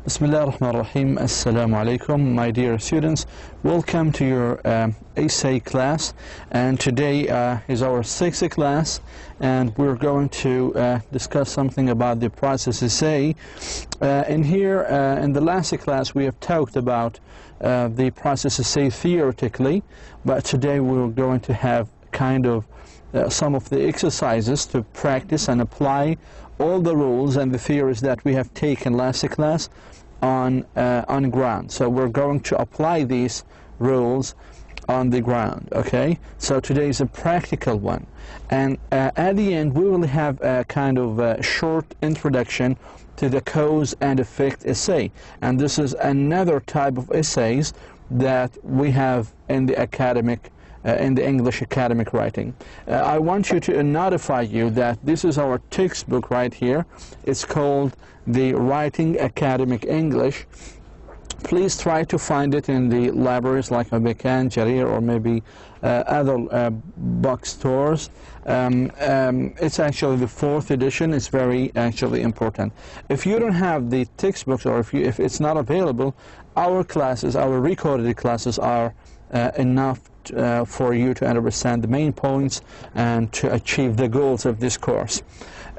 Bismillah ar-Rahman ar-Rahim. Assalamu alaikum, my dear students. Welcome to your essay class. And today is our sixth class, and we're going to discuss something about the process essay. In the last class, we have talked about the process essay theoretically, but today we're going to have kind of some of the exercises to practice and apply all the rules and the theories that we have taken last class on ground. So we're going to apply these rules on the ground, okay? So today is a practical one. And at the end, we will have a kind of a short introduction to the cause and effect essay. And this is another type of essays that we have in the academic in the English academic writing. I want you to notify you that this is our textbook right here. It's called the Writing Academic English. Please try to find it in the libraries like Abekan, Jarir, or maybe other bookstores. It's actually the 4th edition. It's very actually important. If you don't have the textbooks, or if it's not available, our classes, our recorded classes are enough for you to understand the main points and to achieve the goals of this course.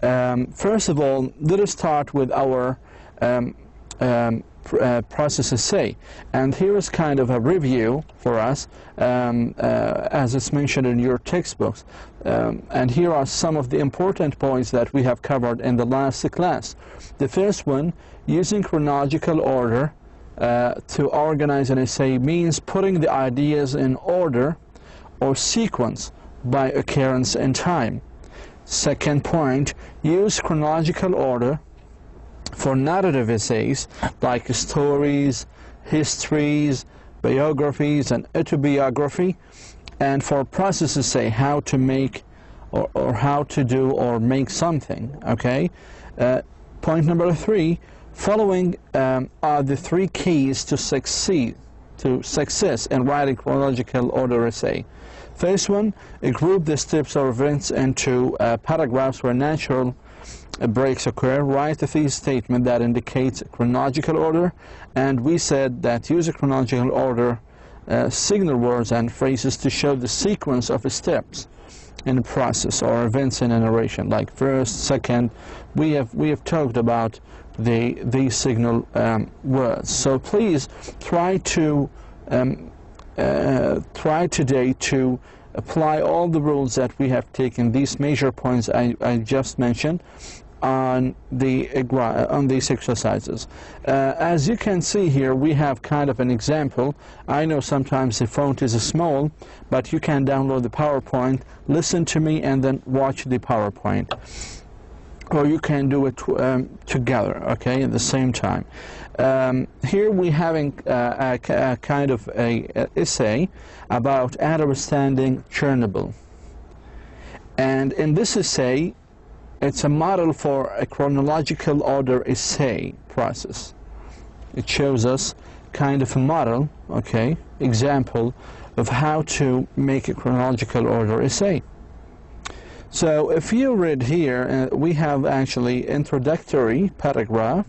First of all, let us start with our process essay. And here is kind of a review for us, as it's mentioned in your textbooks. And here are some of the important points that we have covered in the last class. The first one, using chronological order to organize an essay means putting the ideas in order or sequence by occurrence in time. Second point, use chronological order for narrative essays like stories, histories, biographies, and autobiography, and for process essay, how to make or how to do or make something, okay? Point number 3, following are the 3 keys to success in writing chronological order essay. First one, group the steps or events into paragraphs where natural breaks occur. Write a thesis statement that indicates chronological order, and we said that use a chronological order signal words and phrases to show the sequence of steps in a process or events in a narration, like first, second. We have talked about these signal words. So please try today to apply all the rules that we have taken, these major points I just mentioned, on these exercises. As you can see here, we have kind of an example. I know sometimes the font is small, but you can download the PowerPoint, listen to me, and then watch the PowerPoint. Or you can do it together, okay, at the same time. Here we're having a kind of a essay about understanding Chernobyl. And in this essay, it's a model for a chronological order essay process. It shows us kind of a model, okay, example of how to make a chronological order essay. So if you read here, we have actually introductory paragraph,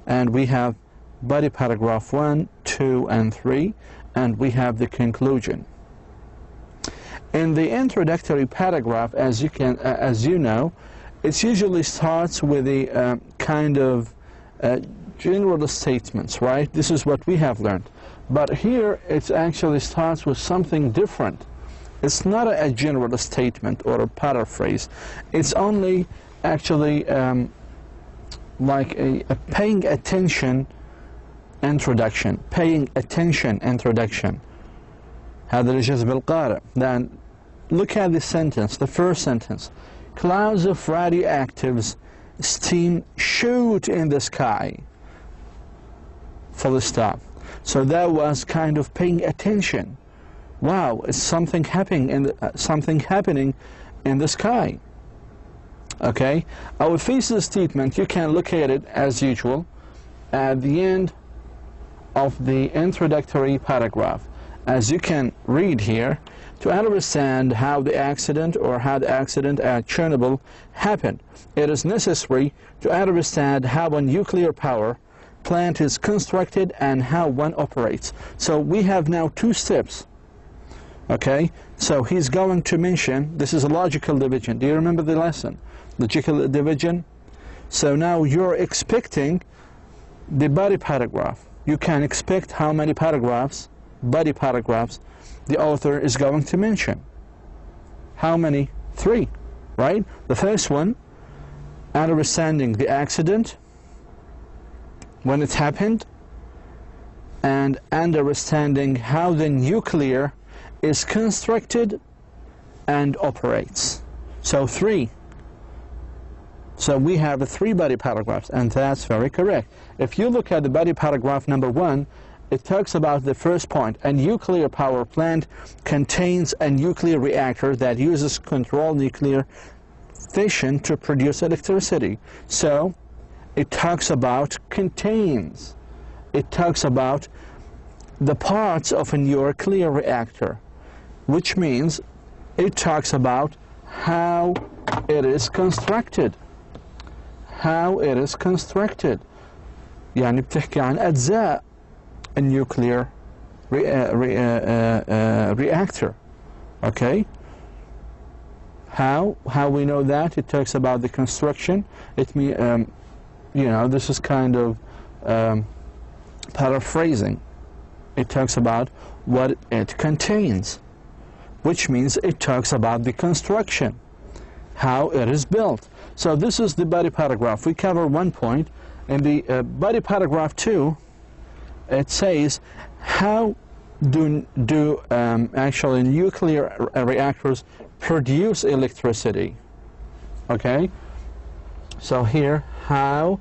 and we have body paragraph 1, 2, and 3, and we have the conclusion. In the introductory paragraph, as you know, it usually starts with a kind of general statements, right? This is what we have learned. But here it actually starts with something different. It's not a general statement or a paraphrase. It's only actually like a paying attention introduction. Paying attention introduction. هذا الجذب القارئ. Then look at the sentence, the first sentence. Clouds of radioactive steam shoot in the sky. Full stop. So that was kind of paying attention. Wow, it's something happening in the sky. Okay, our thesis statement, you can locate it as usual at the end of the introductory paragraph. As you can read here, to understand how the accident at Chernobyl happened, it is necessary to understand how a nuclear power plant is constructed and how one operates. So we have now two steps. Okay, so he's going to mention, this is a logical division. Do you remember the lesson? Logical division. So now you're expecting the body paragraph. You can expect how many paragraphs, body paragraphs, the author is going to mention. How many? 3, right? The first one, understanding the accident, when it happened, and understanding how the nuclear is constructed and operates. So 3. So we have 3 body paragraphs, and that's very correct. If you look at the body paragraph number 1, it talks about the first point. A nuclear power plant contains a nuclear reactor that uses controlled nuclear fission to produce electricity. So it talks about contains. It talks about the parts of a nuclear reactor, which means it talks about how it is constructed. How it is constructed. يعني بتحكي عن أجزاء النيوكلير reactor. Okay? How we know that? It talks about the construction. It means, you know, this is kind of paraphrasing. It talks about what it contains, which means it talks about the construction, how it is built. So this is the body paragraph. We cover one point. In the body paragraph 2, it says how do actually nuclear reactors produce electricity. Okay? So here, how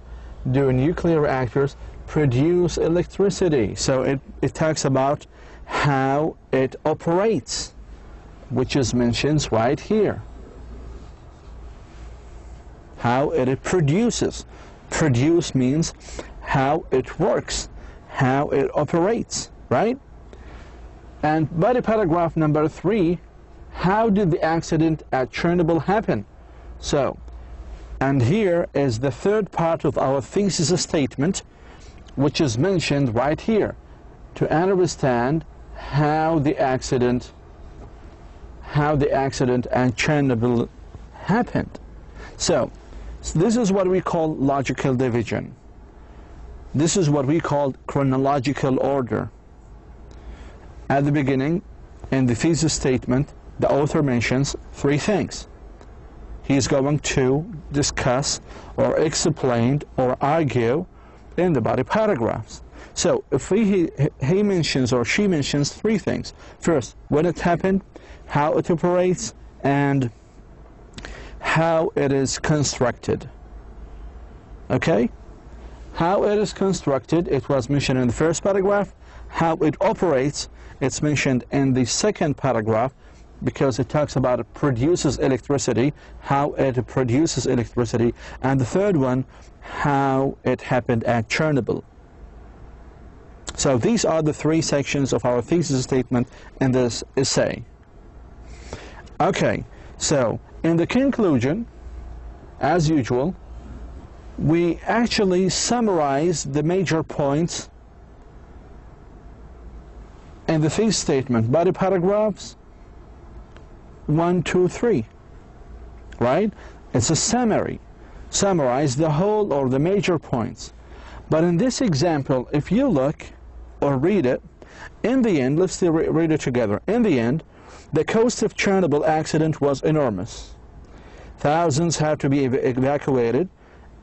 do nuclear reactors produce electricity? So it talks about how it operates, which is mentioned right here. How it produces. Produce means how it works, how it operates, right? And body paragraph number 3, how did the accident at Chernobyl happen? So, and here is the third part of our thesis statement, which is mentioned right here, to understand how the accident at Chernobyl happened. So this is what we call logical division. This is what we call chronological order. At the beginning, in the thesis statement, the author mentions 3 things. He's going to discuss or explain or argue in the body paragraphs. So if he mentions or she mentions 3 things. First, when it happened, how it operates, and how it is constructed. Okay? How it is constructed, it was mentioned in the first paragraph. How it operates, it's mentioned in the second paragraph, because it talks about it produces electricity, how it produces electricity. And the third one, how it happened at Chernobyl. So these are the 3 sections of our thesis statement in this essay. Okay, so in the conclusion, as usual, we actually summarize the major points in the thesis statement, body paragraphs 1, 2, 3, right? It's a summary. Summarize the whole or the major points. But in this example, if you look or read it, in the end, let's read it together. In the end, the cost of Chernobyl accident was enormous. Thousands had to be evacuated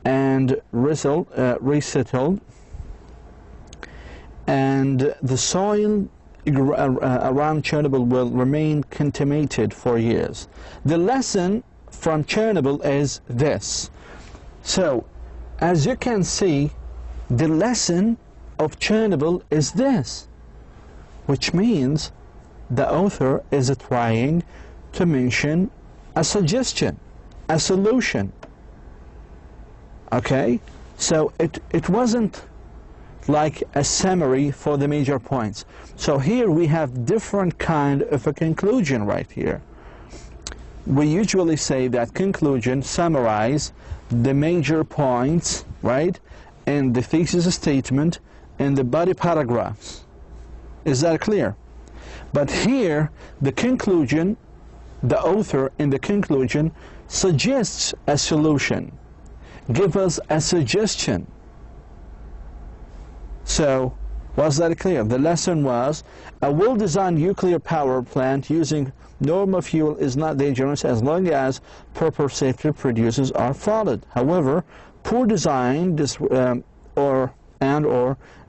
and resettled, and the soil around Chernobyl will remain contaminated for years. The lesson from Chernobyl is this. So, as you can see, the lesson of Chernobyl is this, which means the author is trying to mention a suggestion, a solution. Okay? So it wasn't like a summary for the major points. So here we have different kind of a conclusion right here. We usually say that conclusion summarize the major points, right? in the thesis statement in the body paragraphs. Is that clear? But here, the conclusion, the author in the conclusion suggests a solution, give us a suggestion. So, was that clear? The lesson was, a well-designed nuclear power plant using normal fuel is not dangerous as long as proper safety procedures are followed. However, poor design or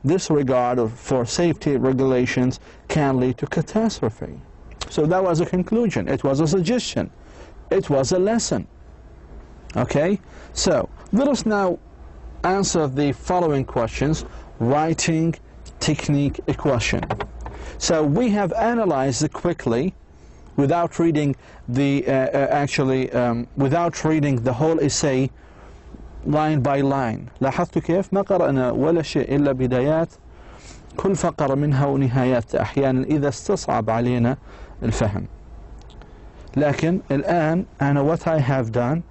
disregard for safety regulations can lead to catastrophe. So that was a conclusion. It was a suggestion. It was a lesson. Okay? So, let us now answer the following questions. Writing technique question. So we have analyzed it quickly without reading the without reading the whole essay line by line. لاحظتوا كيف ما قرأنا ولا شيء إلا بدايات كل فقرة منها ونهايات أحيانا إذا استصعب علينا الفهم. لكن الآن أنا what I have done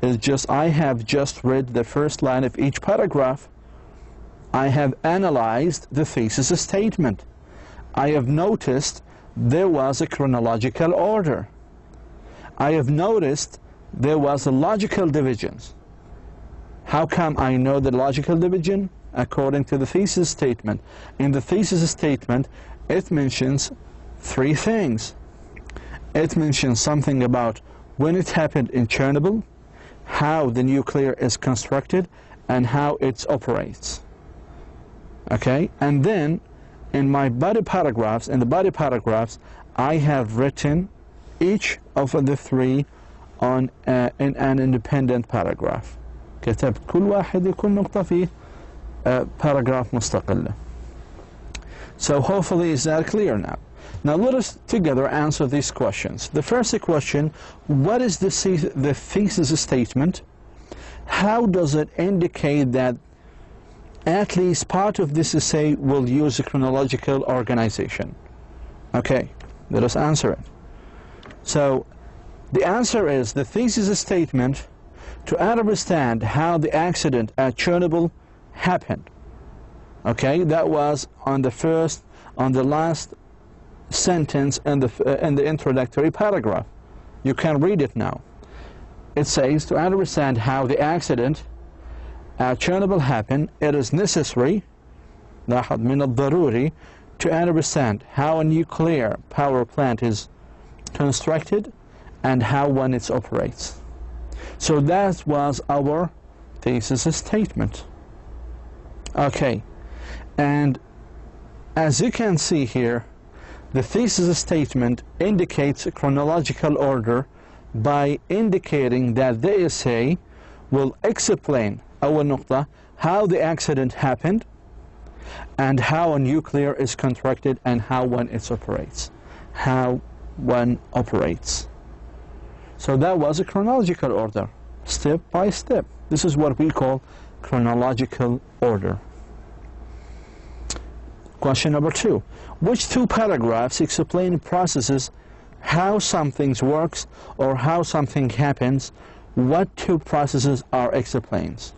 is I have just read the first line of each paragraph. I have analyzed the thesis statement. I have noticed there was a chronological order. I have noticed there was a logical divisions. How come I know the logical division? According to the thesis statement. In the thesis statement, it mentions three things. It mentions something about when it happened in Chernobyl, how the nuclear is constructed, and how it operates. Okay, and then in my body paragraphs, I have written each of the three on in an independent paragraph. كتبت كل واحد يكون نقطة فيه paragraph مستقلة. So hopefully is that clear now. Now let us together answer these questions. The first question, what is the thesis statement? How does it indicate that at least part of this essay will use a chronological organization? Okay, let us answer it. So the answer is the thesis statement to understand how the accident at Chernobyl happened. Okay, that was on the last sentence in the introductory paragraph. You can read it now. It says, to understand how the accident at Chernobyl happened, it is necessary لاحظ من الضروري to understand how a nuclear power plant is constructed and how one it operates. So that was our thesis statement. Okay, and as you can see here, the thesis statement indicates a chronological order by indicating that the essay will explain أول نقطة how the accident happened and how a nuclear is constructed and how one it operates. How one operates. So that was a chronological order, step by step. This is what we call chronological order. Question number 2. Which two paragraphs explain processes, how something works or how something happens? What two processes are explained?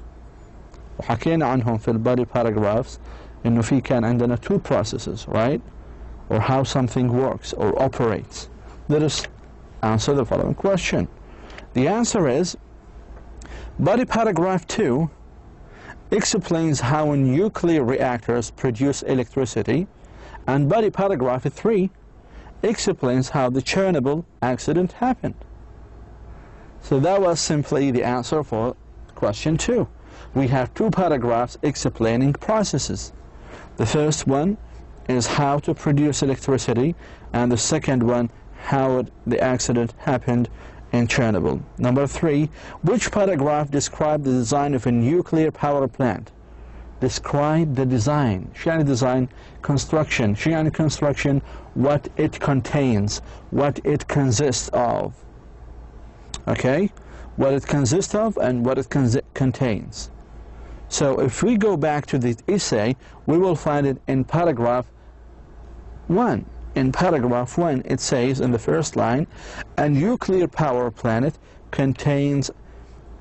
وحكينا عنهم في البادي paragraphs إنه في كان عندنا two processes, right? Or how something works or operates. Let us answer the following question. The answer is body paragraph 2 explains how nuclear reactors produce electricity, and body paragraph 3 explains how the Chernobyl accident happened. So that was simply the answer for question 2. We have two paragraphs explaining processes. The first one is how to produce electricity, and the second one how the accident happened in Chernobyl. Number 3, which paragraph describes the design of a nuclear power plant? Describe the design. شو يعني design? Construction. شو يعني construction? What it contains, what it consists of. Okay? What it consists of and what it contains. So if we go back to the essay, we will find it in paragraph 1. In paragraph 1, it says in the first line, a nuclear power plant contains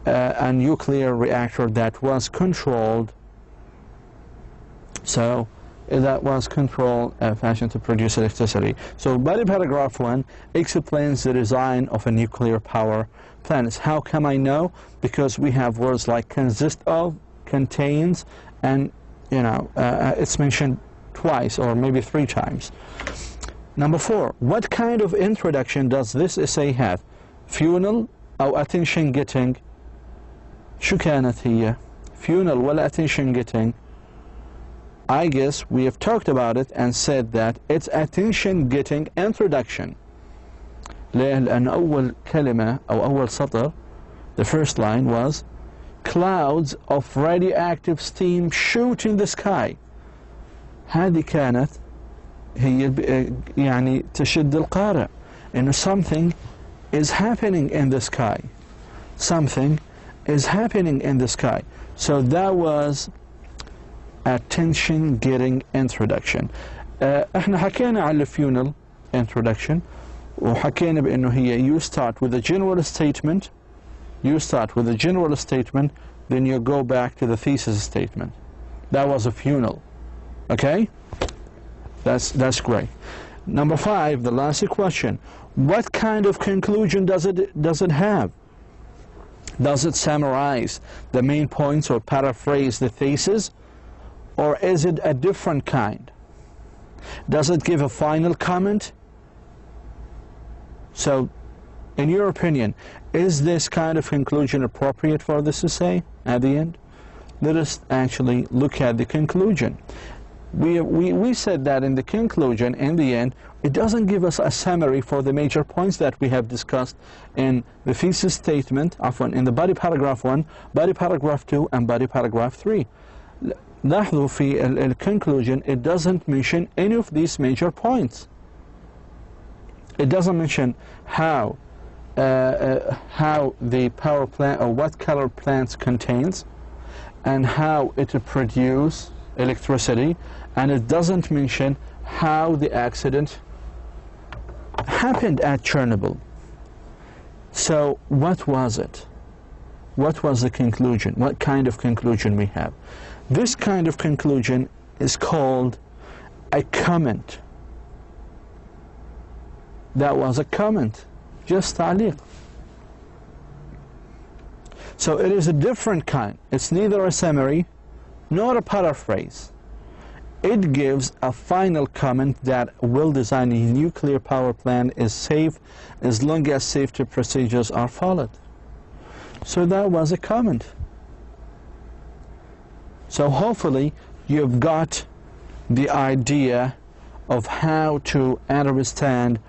a nuclear reactor that was controlled So that was control fashion to produce electricity. So body paragraph 1 explains the design of a nuclear power plant. How come I know? Because we have words like consist of, contains, and it's mentioned twice or maybe 3 times. Number 4, what kind of introduction does this essay have? funeral أو attention getting. شو كانت هي؟ funeral ولا attention getting? I guess we have talked about it and said that it's attention getting introduction. ليه؟ لأن أول كلمة أو أول سطر, the first line was clouds of radioactive steam shoot in the sky. هذه كانت هي يعني تشد القارئ إنه something is happening in the sky. Something is happening in the sky. So that was attention getting introduction. احنا حكينا على funeral introduction وحكينا بأنه هي you start with a general statement, then you go back to the thesis statement. That was a funeral. Okay? That's great. Number 5, the last question. What kind of conclusion does it have? Does it summarize the main points or paraphrase the thesis? Or is it a different kind? Does it give a final comment? So, in your opinion, is this kind of conclusion appropriate for this essay at the end? Let us actually look at the conclusion. We said that in the conclusion, in the end, it doesn't give us a summary for the major points that we have discussed in the thesis statement, in the body paragraph 1, body paragraph 2, and body paragraph 3. لاحظوا في conclusion, it doesn't mention any of these major points. It doesn't mention how the power plant or what color plants contains and how it produces electricity, and it doesn't mention how the accident happened at Chernobyl. So what was it? What was the conclusion? What kind of conclusion we have? This kind of conclusion is called a comment. That was a comment, just تعليق. So it is a different kind. It's neither a summary nor a paraphrase. It gives a final comment that well-designed nuclear power plant is safe as long as safety procedures are followed. So that was a comment. So hopefully you've got the idea of how to understand,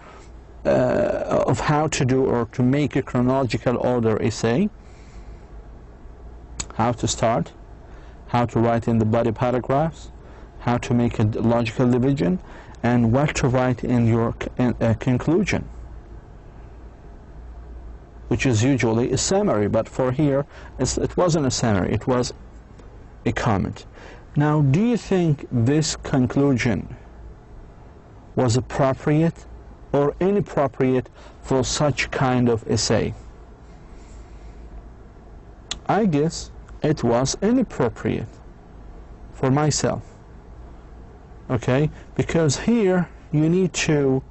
of how to do or to make a chronological order essay, how to start, how to write in the body paragraphs, how to make a logical division, and what to write in your conclusion, which is usually a summary, but for here it wasn't a summary, it was a comment. Now, do you think this conclusion was appropriate or inappropriate for such kind of essay? I guess it was inappropriate for myself. Okay, because here you need to,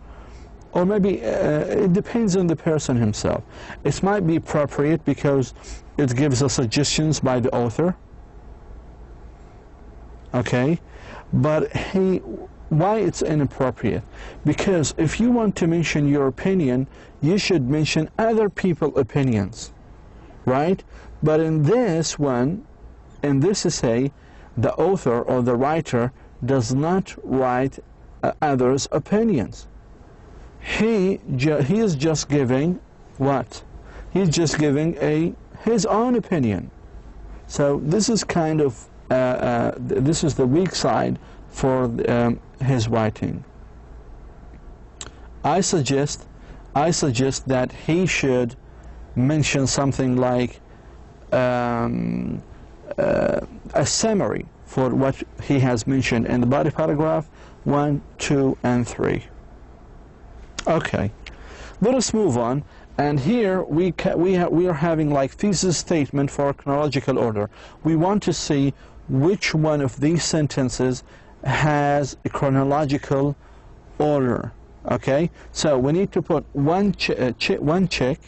or maybe it depends on the person himself. It might be appropriate because it gives us suggestions by the author. Okay, but why it's inappropriate? Because if you want to mention your opinion, you should mention other people's opinions, right? But in this one, in this essay, the author or the writer does not write others' opinions. He is just giving what? He's just giving his own opinion. So this is kind of this is the weak side for his writing. I suggest that he should mention something like a summary for what he has mentioned in the body paragraph 1, 2, and 3. Okay, let us move on. And here we are having like thesis statement for chronological order. We want to see which one of these sentences has a chronological order. Okay, so we need to put one check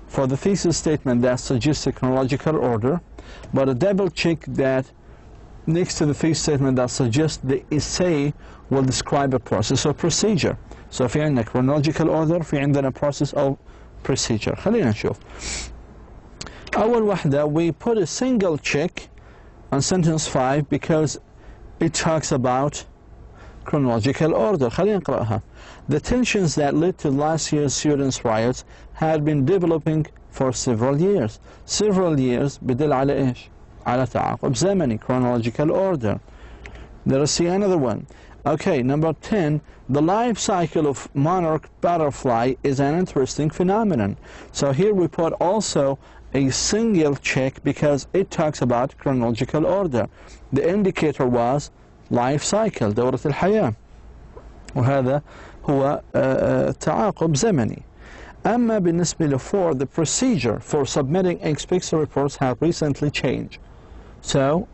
for the thesis statement that suggests a chronological order, but a double check that next to the thesis statement that suggests the essay will describe a process or procedure. So في عندنا chronological order، في عندنا process or procedure. خلينا نشوف. أول واحدة we put a single check on sentence 5 because it talks about chronological order. خلينا نقرأها. The tensions that led to last year's students' riots had been developing for several years. Several years بدل على إيش؟ على تعاقب زمني, chronological order. Let us see another one. Okay, number 10, the life cycle of monarch butterfly is an interesting phenomenon. So here we put also a single check because it talks about chronological order. The indicator was life cycle, دورة الحياة. وهذا هو تعاقب زمني. أما بالنسبة ل4, the procedure for submitting inspection reports have recently changed. So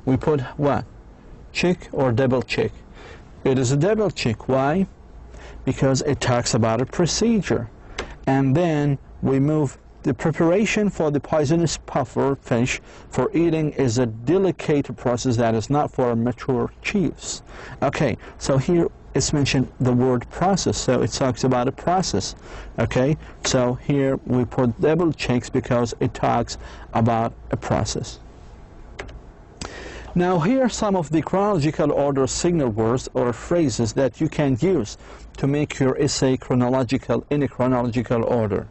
we put what? Check or double check? It is a double check. Why? Because it talks about a procedure. And then we move the preparation for the poisonous puffer fish for eating is a delicate process that is not for mature chiefs. Okay, so here it's mentioned the word process, so it talks about a process. Okay, so here we put double checks because it talks about a process. Now here are some of the chronological order signal words or phrases that you can use to make your essay chronological in a chronological order.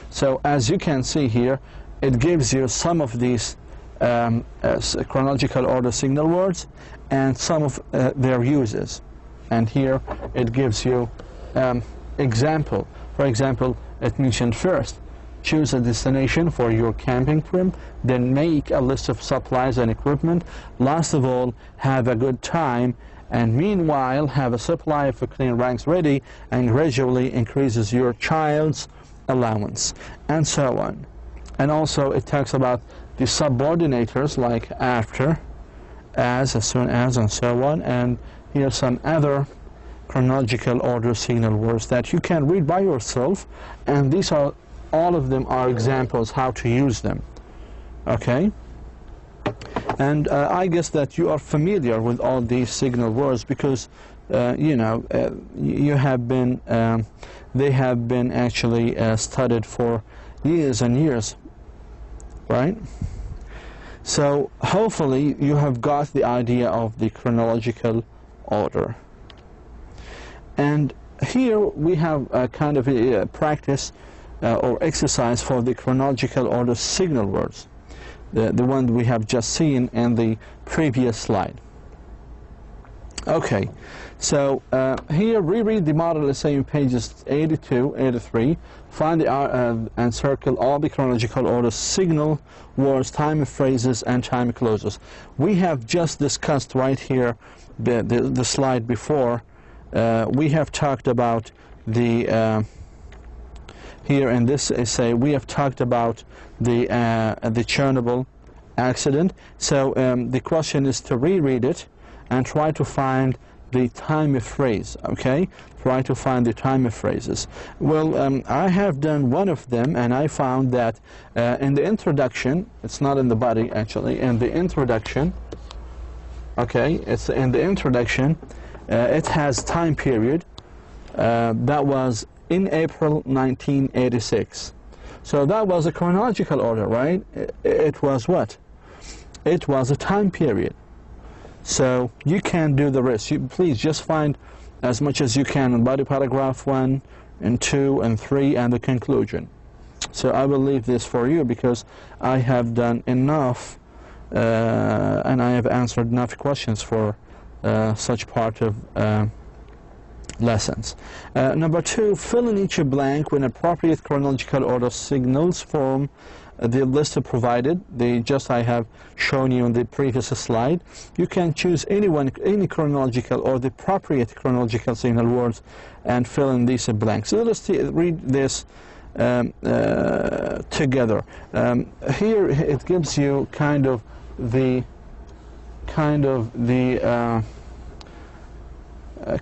So as you can see here, it gives you some of these chronological order signal words and some of their uses. And here it gives you example. For example, it mentioned first, choose a destination for your camping trip, then make a list of supplies and equipment. Last of all, have a good time, and meanwhile have a supply of clean rags ready, and gradually increases your child's allowance, and so on. And also it talks about the subordinators like after, as soon as, and so on. And here are some other chronological order signal words that you can read by yourself, and these are all of them are examples how to use them. Okay, and I guess that you are familiar with all these signal words because you know you have been they have been actually studied for years and years, right? So hopefully you have got the idea of the chronological order. And here we have a kind of a practice or exercise for the chronological order signal words, the one we have just seen in the previous slide. Okay, so here reread the model essay in pages 82, 83, find the and circle all the chronological order signal words, time phrases, and time clauses. We have just discussed right here the slide before. We have talked about the here in this essay we have talked about the Chernobyl accident. So the question is to reread it and try to find the time of phrase. Okay, try to find the time of phrases. Well, I have done one of them, and I found that in the introduction, it's not in the body actually, in the introduction, okay, it's in the introduction, it has time period that was in April 1986. So that was a chronological order, right? It was what? It was a time period. So you can do the rest. Please just find as much as you can in body paragraph 1 and 2 and 3 and the conclusion. So I will leave this for you because I have done enough and I have answered enough questions for such part of lessons. Number 2, fill in each blank when appropriate chronological order signals form the list provided. I have shown you in the previous slide. You can choose any chronological or the appropriate chronological signal words and fill in these blanks. So let's read this together. Here it gives you kind of the kind of the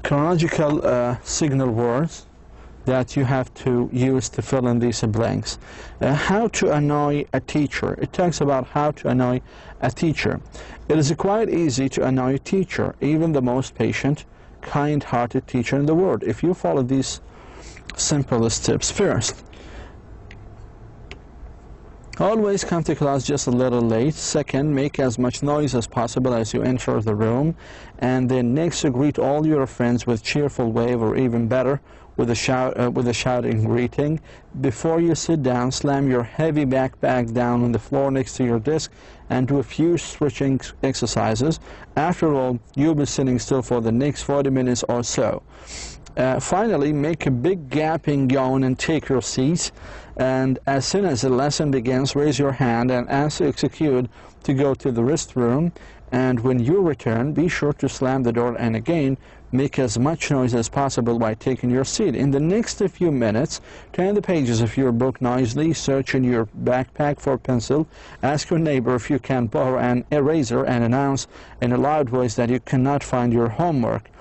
chronological signal words that you have to use to fill in these blanks. How to annoy a teacher. It talks about how to annoy a teacher. It is quite easy to annoy a teacher, even the most patient, kind-hearted teacher in the world, if you follow these simple steps. First, always come to class just a little late. Second, make as much noise as possible as you enter the room. And then next, greet all your friends with cheerful wave, or even better, with a shouting greeting. Before you sit down, slam your heavy backpack down on the floor next to your desk and do a few stretching exercises. After all, you'll be sitting still for the next 40 minutes or so. Finally, make a big gaping yawn and take your seat. And as soon as the lesson begins, raise your hand and ask to execute to go to the restroom. And when you return, be sure to slam the door and again make as much noise as possible by taking your seat. In the next few minutes, turn the pages of your book noisily, search in your backpack for a pencil, ask your neighbor if you can borrow an eraser, and announce in a loud voice that you cannot find your homework.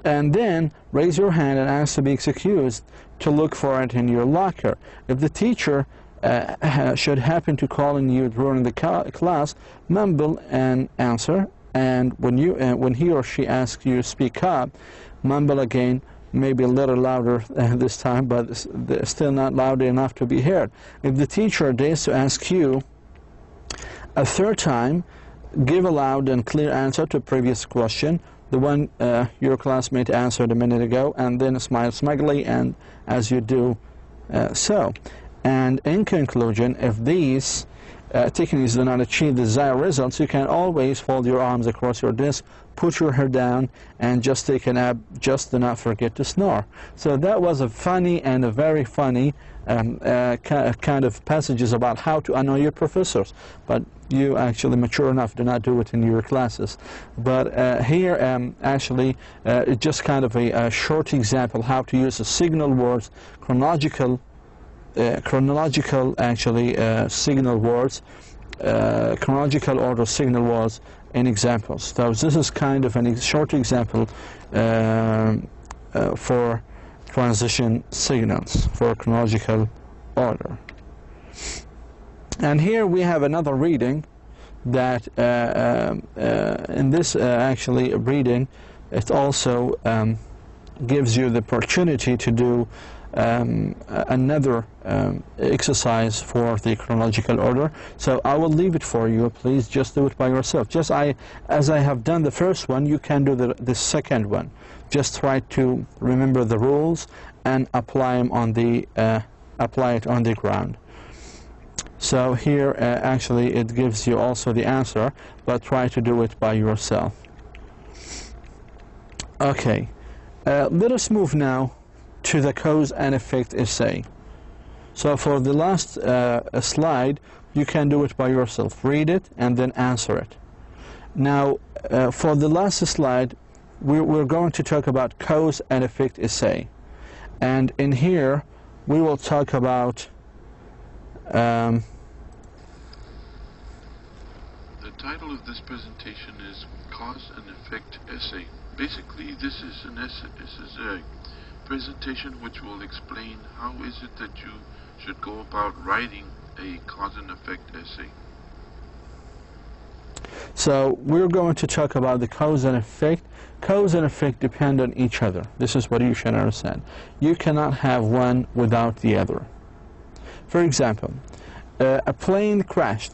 And then raise your hand and ask to be excused to look for it in your locker. If the teacher should happen to call on you during the class, mumble an answer, and when he or she asks you to speak up, mumble again, maybe a little louder this time, but still not loud enough to be heard. If the teacher dares to ask you a third time, give a loud and clear answer to a previous question, the one your classmate answered a minute ago, and then smile smugly and as you do so. And in conclusion, if these techniques do not achieve the desired results, you can always fold your arms across your desk, put your hair down, and just take a nap. Just do not forget to snore. So that was a funny and a very funny kind of passages about how to annoy your professors. But you actually mature enough to not do it in your classes. But here actually it's just kind of a short example how to use the signal words, chronological actually signal words, chronological order signal words in examples. So this is kind of a short example for transition signals for chronological order. And here we have another reading that in this actually reading, it also gives you the opportunity to do another exercise for the chronological order. So I will leave it for you. Please just do it by yourself. Just as I have done the first one, you can do the second one. Just try to remember the rules and apply them on the apply it on the ground. So here actually it gives you also the answer, but try to do it by yourself. Okay, let us move now to the cause and effect essay. So for the last slide, you can do it by yourself. Read it and then answer it. Now, for the last slide, we're going to talk about cause and effect essay. And in here, we will talk about the title of this presentation is Cause and Effect Essay. Basically, this is an essay. This is a presentation which will explain how is it that you should go about writing a cause and effect essay. So we're going to talk about the cause and effect. Cause and effect depend on each other. This is what you should understand. You cannot have one without the other. For example, a plane crashed.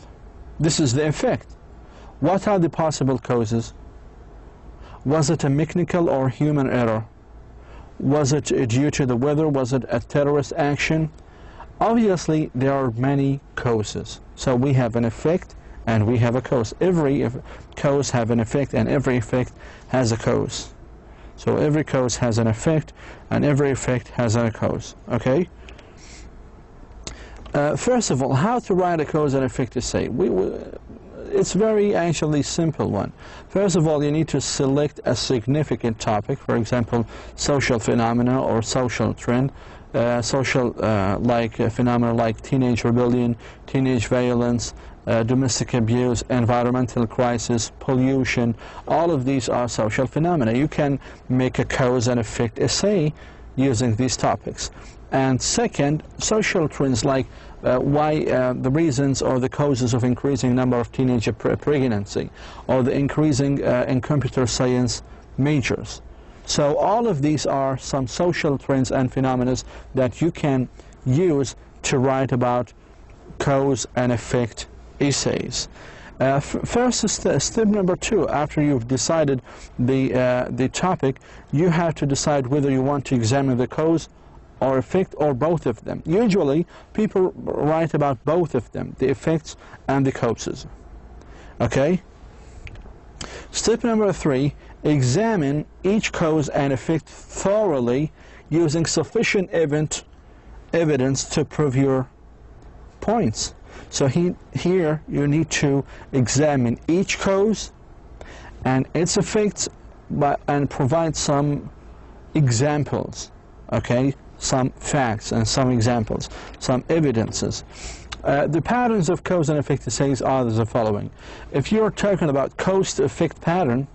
This is the effect. What are the possible causes? Was it a mechanical or human error? Was it due to the weather? Was it a terrorist action? Obviously, there are many causes. So we have an effect and we have a cause. Every cause have an effect and every effect has a cause. So every cause has an effect and every effect has a cause. Okay? First of all, how to write a cause and effect essay? It's very actually simple one. First of all, you need to select a significant topic, for example, social phenomena or social trend, social like phenomena like teenage rebellion, teenage violence, domestic abuse, environmental crisis, pollution. All of these are social phenomena. You can make a cause and effect essay using these topics. And second, social trends like why the reasons or the causes of increasing number of teenage pregnancy, or the increasing in computer science majors. So all of these are some social trends and phenomena that you can use to write about cause and effect essays. First, step number 2, after you've decided the topic, you have to decide whether you want to examine the cause or effect or both of them. Usually, people write about both of them, the effects and the causes. Okay? Step number 3, examine each cause and effect thoroughly using sufficient evidence to prove your points. So here you need to examine each cause and its effects and provide some examples, okay? Some facts and some examples, some evidences. The patterns of cause and effect essays are the following. If you're talking about cause to effect pattern,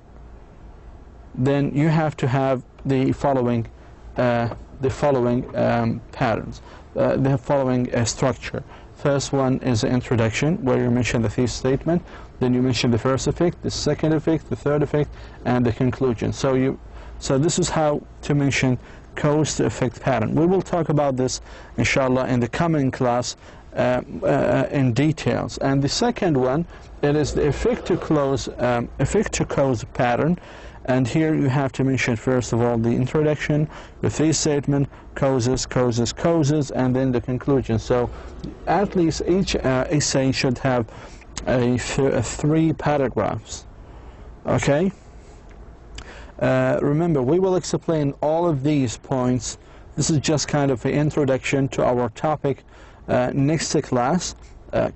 then you have to have the following patterns, the following structure. First one is the introduction, where you mention the thesis statement, then you mention the first effect, the second effect, the third effect, and the conclusion. So this is how to mention cause to effect pattern. We will talk about this, inshallah, in the coming class in details. And the second one, it is the effect to cause pattern. And here you have to mention, first of all, the introduction, the thesis statement, causes, and then the conclusion. So at least each essay should have 3 paragraphs. Okay? Remember, we will explain all of these points. This is just kind of an introduction to our topic next class,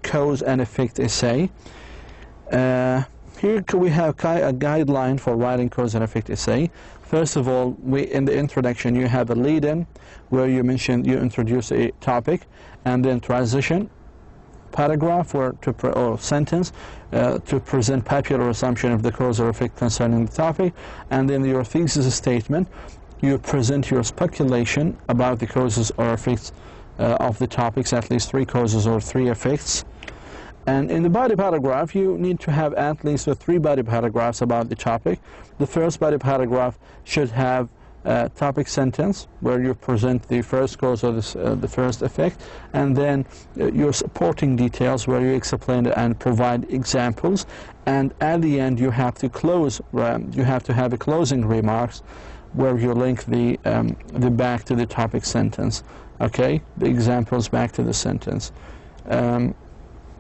cause and effect essay. Here we have a guideline for writing cause and effect essay. First of all, in the introduction you have a lead-in where you introduce a topic, and then transition paragraph or sentence to present popular assumption of the cause or effect concerning the topic, and then your thesis statement, you present your speculation about the causes or effects of the topics, at least 3 causes or 3 effects. And in the body paragraph, you need to have at least 3 body paragraphs about the topic. The first body paragraph should have a topic sentence where you present the first cause or the first effect, and then your supporting details where you explain and provide examples. And at the end, you have to close. You have to have a closing remarks where you link the back to the topic sentence. Okay, the examples back to the sentence.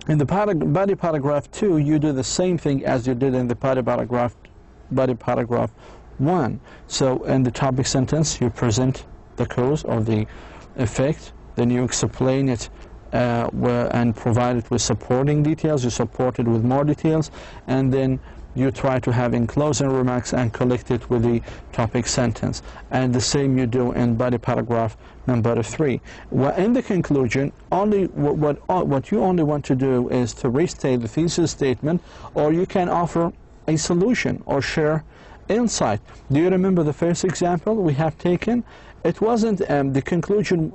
In the body paragraph 2, you do the same thing as you did in the body paragraph 1. So in the topic sentence, you present the cause or the effect, then you explain it and provide it with supporting details, you support it with more details, and then you try to have in closing remarks and collect it with the topic sentence. And the same you do in body paragraph number 3. Well, in the conclusion, what you only want to do is to restate the thesis statement, or you can offer a solution or share insight. Do you remember the first example we have taken? It wasn't, the conclusion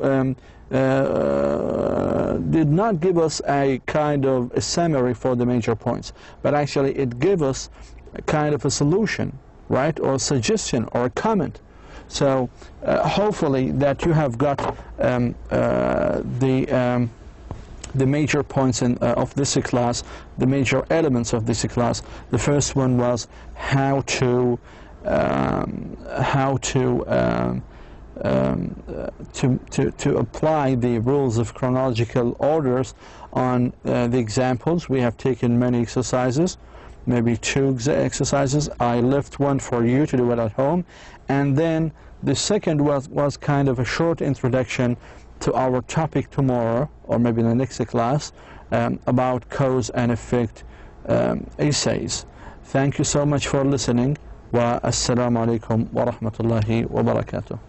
did not give us a kind of a summary for the major points, but actually it gave us a kind of a solution, right, or a suggestion or a comment. So hopefully that you have got the major points of this class, the major elements of this class. The first one was how to apply the rules of chronological orders on the examples. We have taken many exercises, maybe 2 exercises. I left one for you to do it at home. And then the second was kind of a short introduction to our topic tomorrow, or maybe in the next class, about cause and effect essays. Thank you so much for listening. Wa assalamu alaikum wa rahmatullahi wa barakatuh.